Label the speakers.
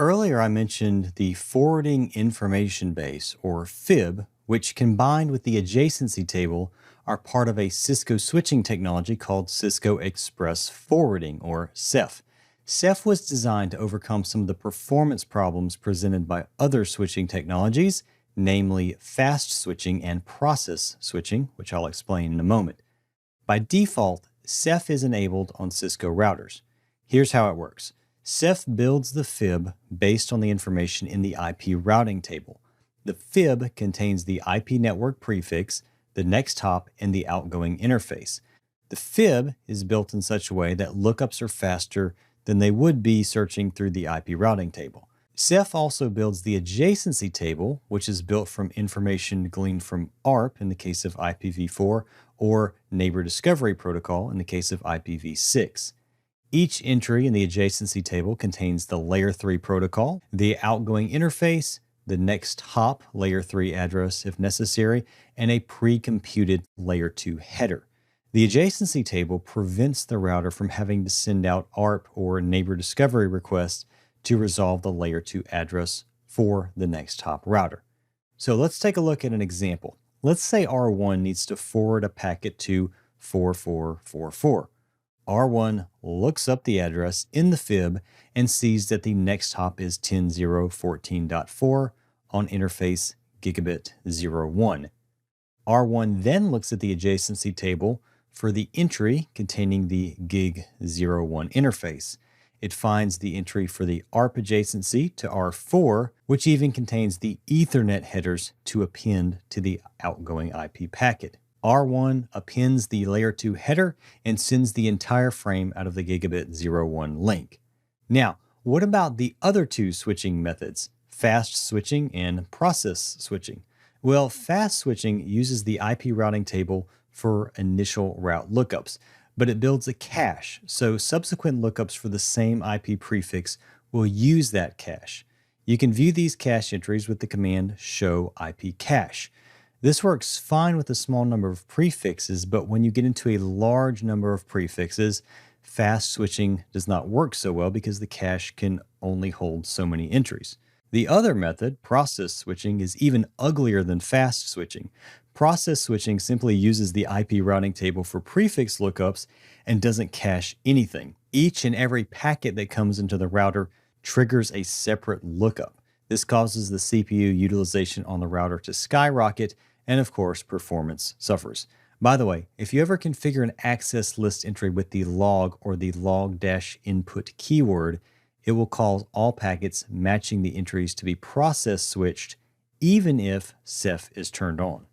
Speaker 1: Earlier I mentioned the forwarding information base, or FIB, which combined with the adjacency table are part of a Cisco switching technology called Cisco Express Forwarding, or CEF. CEF was designed to overcome some of the performance problems presented by other switching technologies, namely fast switching and process switching, which I'll explain in a moment. By default, CEF is enabled on Cisco routers. Here's how it works. CEF builds the FIB based on the information in the IP routing table. The FIB contains the IP network prefix, the next hop, and the outgoing interface. The FIB is built in such a way that lookups are faster than they would be searching through the IP routing table. CEF also builds the adjacency table, which is built from information gleaned from ARP in the case of IPv4 or Neighbor Discovery Protocol in the case of IPv6. Each entry in the adjacency table contains the Layer 3 protocol, the outgoing interface, the next hop, Layer 3 address if necessary, and a pre-computed Layer 2 header. The adjacency table prevents the router from having to send out ARP or Neighbor Discovery requests to resolve the Layer 2 address for the next hop router. So let's take a look at an example. Let's say R1 needs to forward a packet to 4444. R1 looks up the address in the FIB and sees that the next hop is 10.0.14.4 on interface gigabit 01. R1 then looks at the adjacency table for the entry containing the gig 01 interface. It finds the entry for the ARP adjacency to R4, which even contains the Ethernet headers to append to the outgoing IP packet. R1 appends the Layer 2 header and sends the entire frame out of the gigabit 01 link. Now, what about the other two switching methods, fast switching and process switching? Well, fast switching uses the IP routing table for initial route lookups, but it builds a cache, so subsequent lookups for the same IP prefix will use that cache. You can view these cache entries with the command show IP cache. This works fine with a small number of prefixes, but when you get into a large number of prefixes, fast switching does not work so well because the cache can only hold so many entries. The other method, process switching, is even uglier than fast switching. Process switching simply uses the IP routing table for prefix lookups and doesn't cache anything. Each and every packet that comes into the router triggers a separate lookup. This causes the CPU utilization on the router to skyrocket, and of course, performance suffers. By the way, if you ever configure an access list entry with the log or the log-input keyword, it will cause all packets matching the entries to be process switched, even if CEF is turned on.